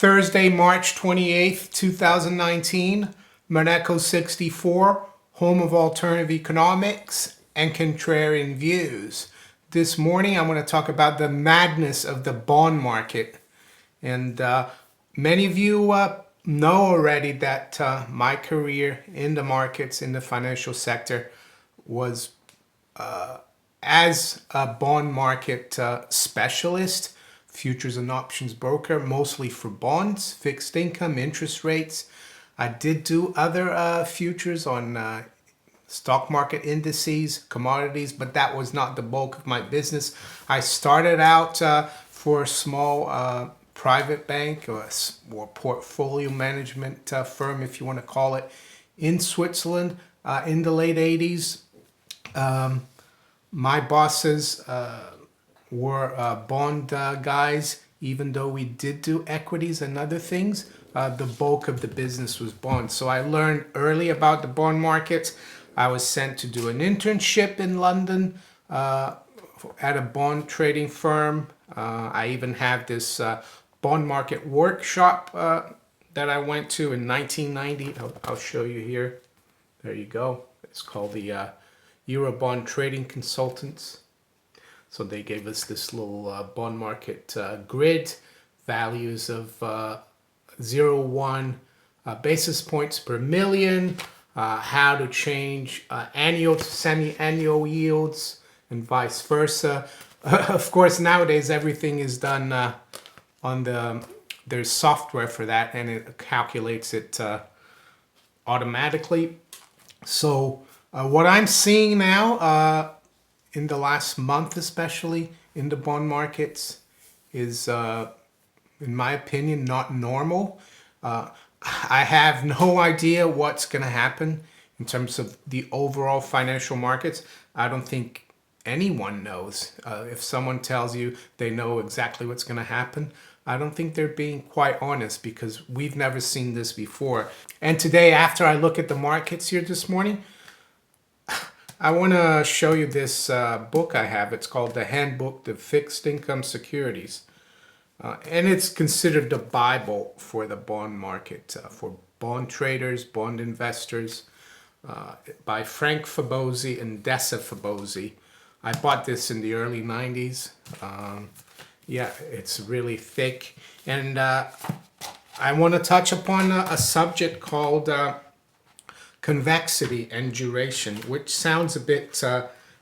Thursday, March 28th, 2019, Maneco 64, home of alternative economics and contrarian views. This morning, I'm going to talk about the madness of the bond market. And many of you know already that my career in the markets, in the financial sector, was as a bond market specialist, futures and options broker, mostly for bonds, fixed income, interest rates. I did do other futures on stock market indices, commodities, but that was not the bulk of my business. I started out for a small private bank or portfolio management firm, if you want to call it, in Switzerland in the late 80s. My bosses were bond guys, even though we did do equities and other things. The bulk of the business was bonds. So I learned early about the bond markets. I was sent to do an internship in London at a bond trading firm. I even have this bond market workshop that I went to in 1990. I'll show you here. There you go. It's called the Eurobond Trading Consultants. So they gave us this little bond market grid, values of 0.1 basis points per million, how to change annual to semi-annual yields, and vice versa. Of course, nowadays everything is done on there's software for that, and it calculates it automatically. So what I'm seeing now, in the last month especially, in the bond markets is, in my opinion, not normal. I have no idea what's going to happen in terms of the overall financial markets. I don't think anyone knows. If someone tells you they know exactly what's going to happen, I don't think they're being quite honest, because we've never seen this before. And today, after I look at the markets here this morning, I want to show you this book I have. It's called The Handbook to Fixed Income Securities. And it's considered the Bible for the bond market, for bond traders, bond investors, by Frank Fabozzi and Dessa Fabozzi. I bought this in the early 90s. Yeah, it's really thick. And I want to touch upon a subject called convexity and duration, which sounds a bit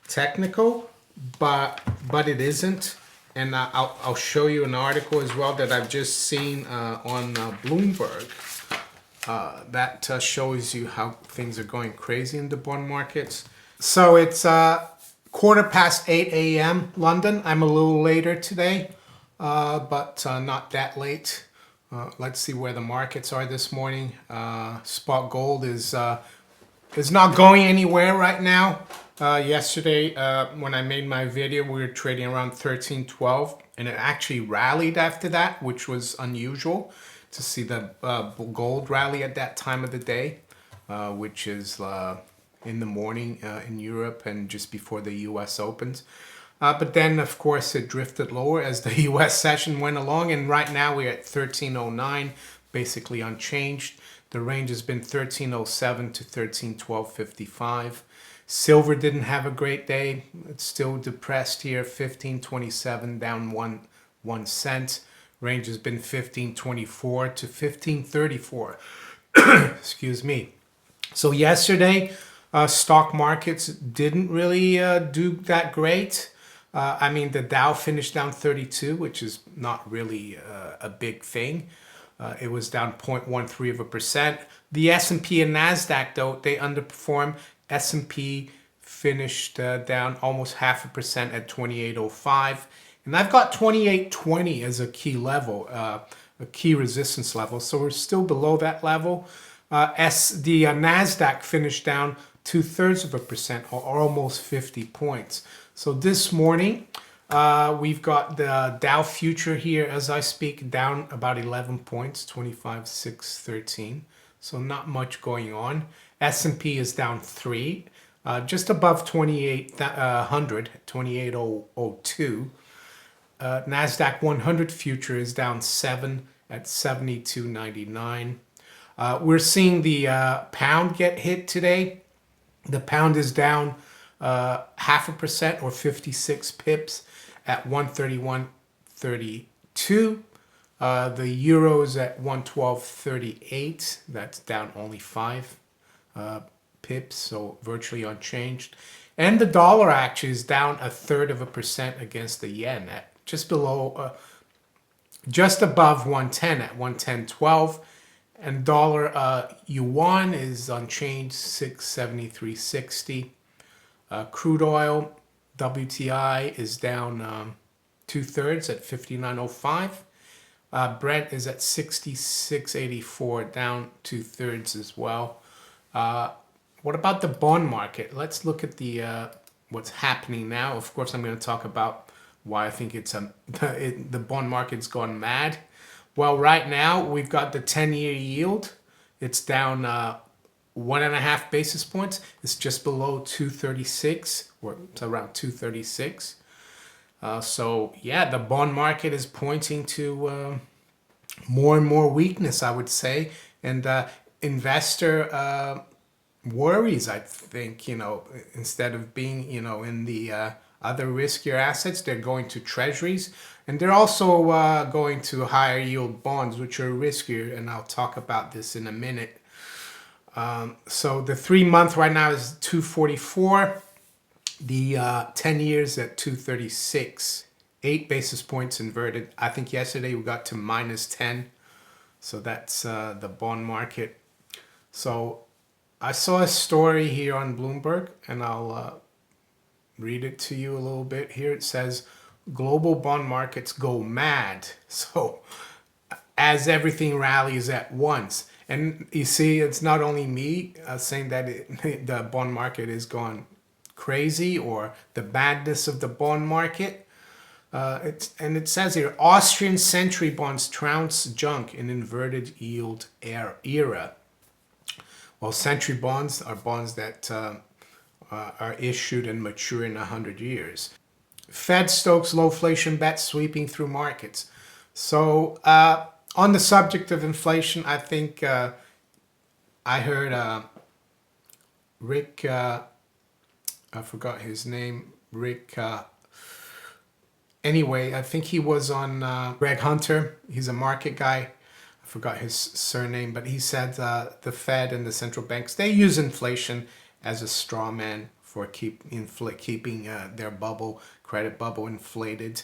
technical, but it isn't. And I'll show you an article as well that I've just seen on Bloomberg that shows you how things are going crazy in the bond markets. So it's 8:15 a.m. London. I'm a little later today, but not that late. Let's see where the markets are this morning. Spot gold is not going anywhere right now. Yesterday, when I made my video, we were trading around 13.12, and it actually rallied after that, which was unusual to see the gold rally at that time of the day, which is in the morning in Europe and just before the US opens. But then, of course, it drifted lower as the US session went along, and right now we're at 13.09, basically unchanged. The range has been 13.07 to 13.12.55. Silver didn't have a great day. It's still depressed here, 15.27, down 1 cent. Range has been 15.24 to 15.34. Excuse me. So yesterday, stock markets didn't really do that great. I mean, the Dow finished down 32, which is not really a big thing. It was down 0.13%. The S&P and NASDAQ, though, they underperformed. S&P finished down almost 0.5% at 28.05. And I've got 28.20 as a key level, a key resistance level. So we're still below that level. The NASDAQ finished down 0.2%, or almost 50 points. So this morning, we've got the Dow future here as I speak, down about 11 points, 25,613. So not much going on. S&P is down 3, just above 2800, 2802. NASDAQ 100 future is down 7 at 72.99. We're seeing the pound get hit today. The pound is down 0.5% or 56 pips at 131.32. The euro is at 112.38. That's down only 5 pips, so virtually unchanged. And the dollar actually is down 1/3% against the yen at just below, just above 110 at 110.12. And dollar yuan is unchanged, 673.60. Crude oil, WTI, is down 2/3 at 59.05. Brent is at 66.84, down 2/3 as well. What about the bond market? Let's look at the what's happening now. Of course, I'm going to talk about why I think it's the bond market's gone mad. Well, right now we've got the 10-year yield. It's down 1.5 basis points. It's just below 236, or it's around 236. So yeah, the bond market is pointing to more and more weakness, I would say, and investor worries, I think, instead of being, in the other riskier assets, they're going to treasuries, and they're also going to higher yield bonds, which are riskier, and I'll talk about this in a minute. So the 3-month right now is 244. The 10 years at 236, 8 basis points inverted. I think yesterday we got to -10. So that's the bond market. So I saw a story here on Bloomberg, and I'll read it to you a little bit here. It says, global bond markets go mad. So as everything rallies at once. And you see, it's not only me saying that the bond market is gone crazy, or the badness of the bond market. It says here, Austrian century bonds trounce junk in inverted yield era. Well, century bonds are bonds that are issued and mature in 100 years. Fed stokes low-inflation bets sweeping through markets. So on the subject of inflation, I think I heard Rick, I forgot his name, Rick, anyway, I think he was on Greg Hunter. He's a market guy. I forgot his surname, but he said the Fed and the central banks, they use inflation as a straw man for keeping their credit bubble inflated.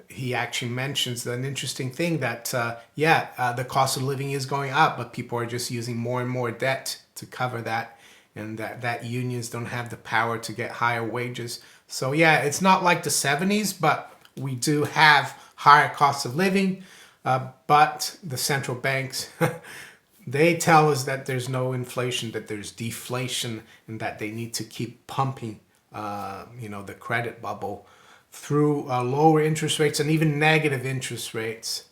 He actually mentions an interesting thing that, the cost of living is going up, but people are just using more and more debt to cover that, and that unions don't have the power to get higher wages. So yeah, it's not like the 70s, but we do have higher costs of living. But the central banks, they tell us that there's no inflation, that there's deflation, and that they need to keep pumping, the credit bubble through lower interest rates and even negative interest rates.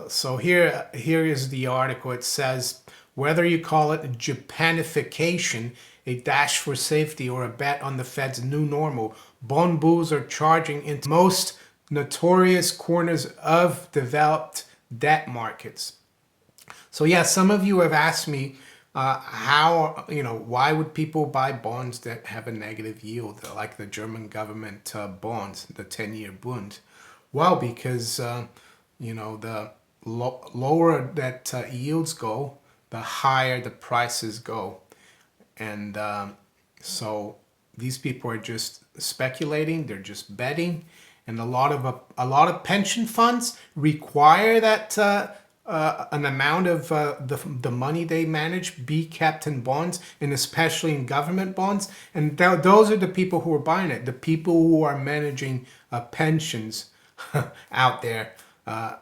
So here is the article. It says, whether you call it Japanification, a dash for safety, or a bet on the Fed's new normal, bond bulls are charging into most notorious corners of developed debt markets. So yeah, some of you have asked me why would people buy bonds that have a negative yield, like the German government bonds, the 10-year Bund? Well, because the lower that yields go, the higher the prices go, and so these people are just speculating. They're just betting. And a lot of pension funds require that an amount of the money they manage be kept in bonds, and especially in government bonds. And those are the people who are buying it, the people who are managing pensions out there.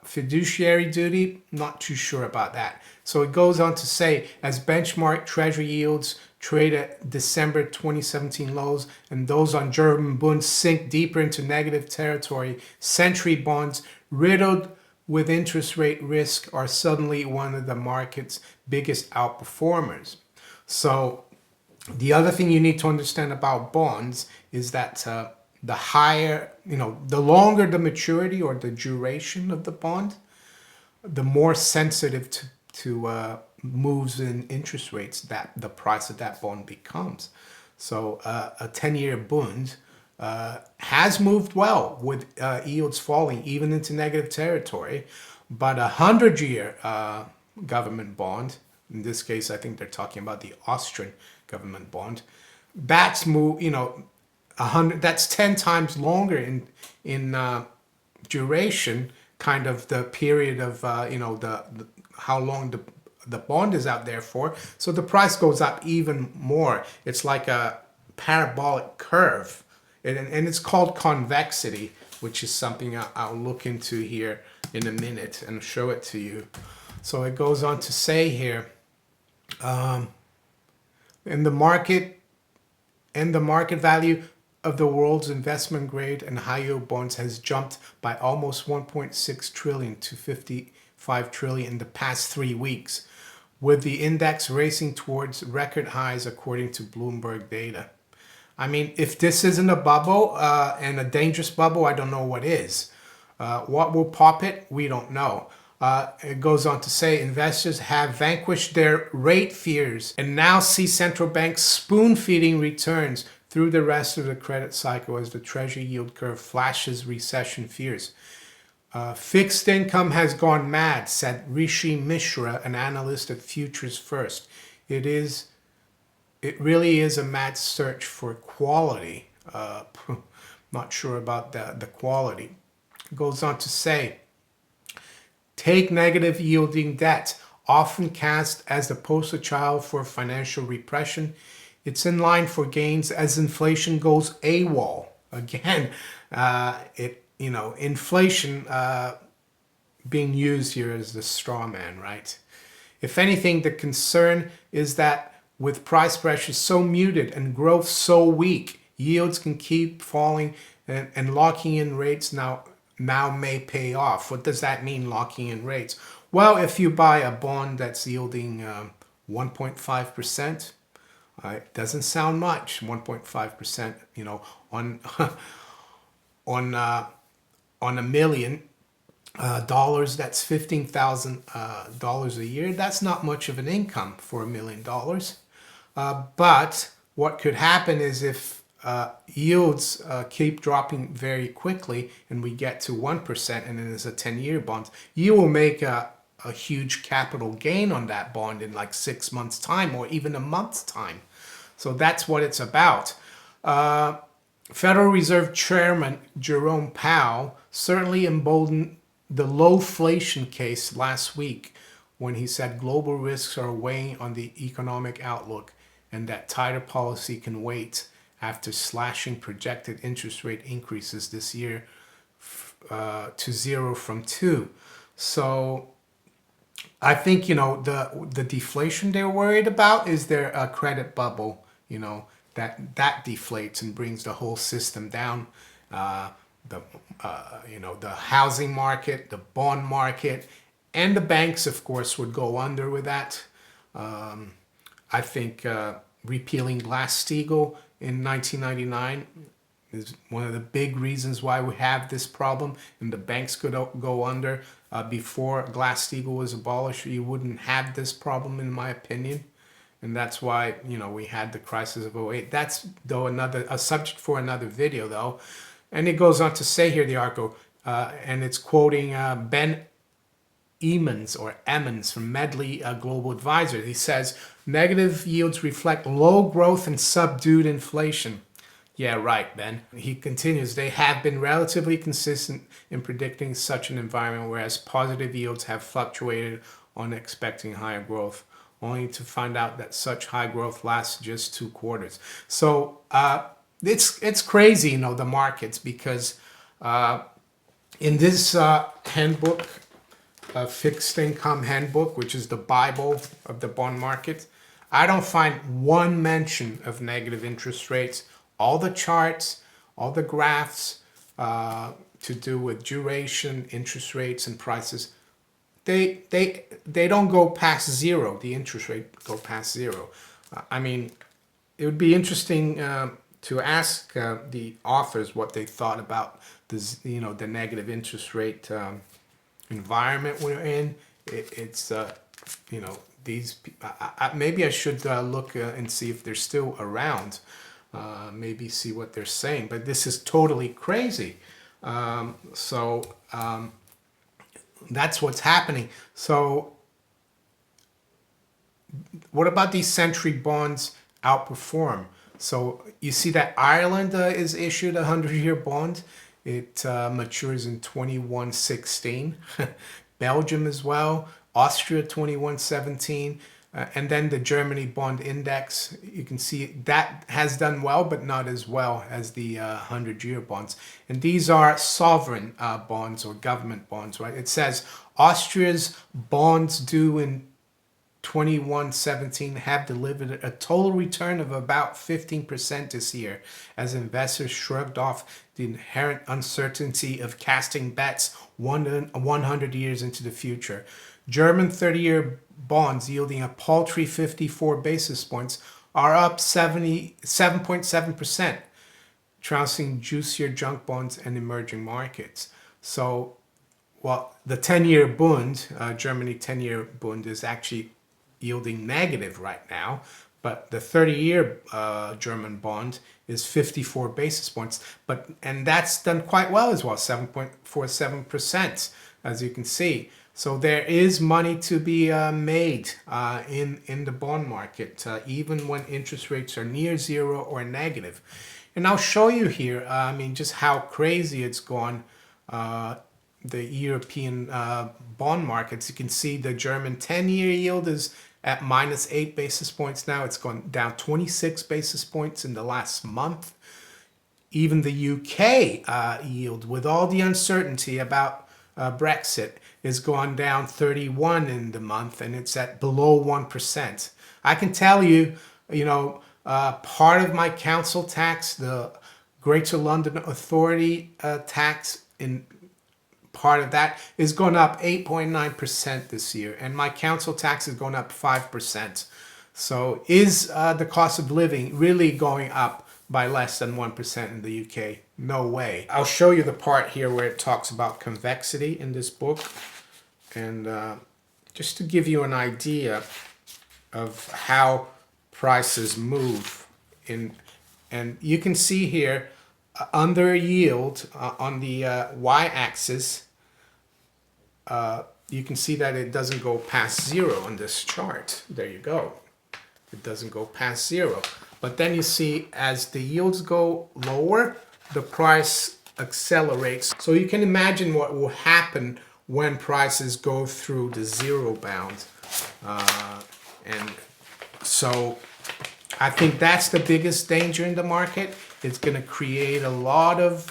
Fiduciary duty, not too sure about that. So it goes on to say, as benchmark treasury yields trade at December 2017 lows, and those on German bonds sink deeper into negative territory, century bonds riddled with interest rate risk are suddenly one of the market's biggest outperformers. So the other thing you need to understand about bonds is that the higher, the longer the maturity or the duration of the bond, the more sensitive to moves in interest rates that the price of that bond becomes. So a 10-year bond has moved well with yields falling even into negative territory, but a 100-year government bond, in this case I think they're talking about the Austrian government bond, that's moved, 100, that's 10 times longer in duration, kind of the period of the how long the bond is out there for. So the price goes up even more. It's like a parabolic curve, and it's called convexity, which is something I'll look into here in a minute and show it to you. So it goes on to say here, in the market value of the world's investment grade and high yield bonds has jumped by almost 1.6 trillion to 55 trillion in the past 3 weeks, with the index racing towards record highs according to Bloomberg data. I mean, if this isn't a bubble and a dangerous bubble, I don't know what is. What will pop it? We don't know. It goes on to say investors have vanquished their rate fears and now see central banks spoon-feeding returns through the rest of the credit cycle as the treasury yield curve flashes recession fears. Fixed income has gone mad, said Rishi Mishra, an analyst at Futures First. It really is a mad search for quality. Not sure about the quality. It goes on to say, take negative yielding debt, often cast as the poster child for financial repression. It's in line for gains as inflation goes AWOL. Again, inflation being used here as the straw man, right? If anything, the concern is that with price pressure so muted and growth so weak, yields can keep falling and locking in rates now may pay off. What does that mean, locking in rates? Well, if you buy a bond that's yielding 1.5%, it doesn't sound much, 1.5%, on $1 million, that's $15,000 a year. That's not much of an income for $1 million. But what could happen is if yields keep dropping very quickly and we get to 1% and it is a 10-year bond, you will make a huge capital gain on that bond in like 6 months' time or even a month's time. So that's what it's about. Federal Reserve Chairman Jerome Powell certainly emboldened the lowflation case last week when he said global risks are weighing on the economic outlook and that tighter policy can wait after slashing projected interest rate increases this year to 0 from 2. So I think, the deflation they're worried about is their credit bubble, that deflates and brings the whole system down. The housing market, the bond market, and the banks, of course, would go under with that. I think repealing Glass-Steagall in 1999 is one of the big reasons why we have this problem, and the banks could go under. Before Glass-Steagall was abolished, you wouldn't have this problem, in my opinion. And that's why, we had the crisis of '08. That's, though, a subject for another video, though. And it goes on to say here, the article, and it's quoting Ben Emmons from Medley Global Advisors. He says, negative yields reflect low growth and subdued inflation. Yeah, right, Ben. He continues, they have been relatively consistent in predicting such an environment, whereas positive yields have fluctuated on expecting higher growth, only to find out that such high growth lasts just 2 quarters. So it's crazy, the markets, because in this handbook, fixed income handbook, which is the Bible of the bond market, I don't find one mention of negative interest rates. All the charts, all the graphs to do with duration, interest rates, and prices, they don't go past 0. The interest rate go past 0. I mean, it would be interesting to ask the authors what they thought about this, the negative interest rate environment we're in. It's these maybe I should look and see if they're still around. Maybe see what they're saying, but this is totally crazy. That's what's happening. So what about these century bonds outperform? So you see that Ireland is issued a 100-year bond. It matures in 2116. Belgium as well. Austria 2117. And then the Germany bond index, you can see that has done well, but not as well as the 100-year bonds. And these are sovereign bonds or government bonds, right? It says Austria's bonds due in 2117 have delivered a total return of about 15% this year, as investors shrugged off the inherent uncertainty of casting bets 100 years into the future. German 30-year bonds yielding a paltry 54 basis points are up 7.7%, trouncing juicier junk bonds and emerging markets. So, well, the 10-year Bund, Germany 10-year Bund, is actually yielding negative right now, but the 30-year German bond is 54 basis points, and that's done quite well as well, 7.47%, as you can see. So there is money to be made in the bond market, even when interest rates are near zero or negative. And I'll show you here, just how crazy it's gone, the European bond markets. You can see the German 10-year yield is at -8 basis points now. It's gone down 26 basis points in the last month. Even the UK yield, with all the uncertainty about Brexit, is gone down 31 in the month, and it's at below 1%. I can tell you, part of my council tax, the Greater London Authority tax, in part of that is going up 8.9% this year, and my council tax is going up 5%. So is the cost of living really going up by less than 1% in the UK? No way. I'll show you the part here where it talks about convexity in this book, and just to give you an idea of how prices move and you can see here under yield on the y-axis, you can see that it doesn't go past zero on this chart. There you go. It doesn't go past zero. But then you see as the yields go lower, the price accelerates. So you can imagine what will happen when prices go through the zero bound. And so I think that's the biggest danger in the market. It's going to create a lot of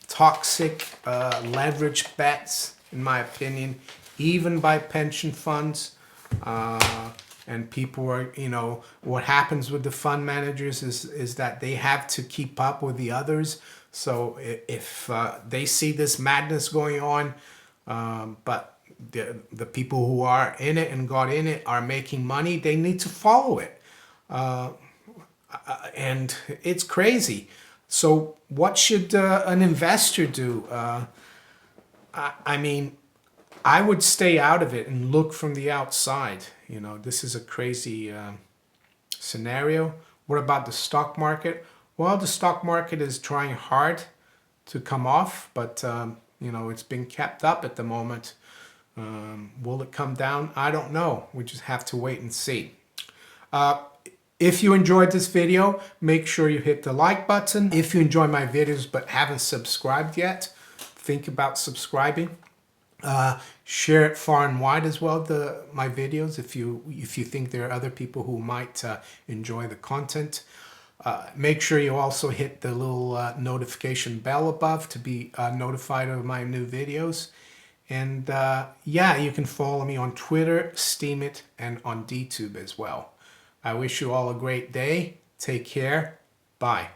toxic leverage bets, in my opinion, even by pension funds. And people are, what happens with the fund managers is that they have to keep up with the others. So if they see this madness going on, but the people who are in it and got in it are making money, they need to follow it. And it's crazy. So what should an investor do? I would stay out of it and look from the outside. This is a crazy scenario. What about the stock market? Well, the stock market is trying hard to come off, but it's been kept up at the moment. Will it come down? I don't know. We just have to wait and see. If you enjoyed this video, make sure you hit the like button. If you enjoy my videos but haven't subscribed yet, think about subscribing. Share it far and wide as well, my videos, if you think there are other people who might enjoy the content. Make sure you also hit the little notification bell above to be notified of my new videos. And yeah, you can follow me on Twitter, Steemit, and on DTube as well. I wish you all a great day. Take care. Bye.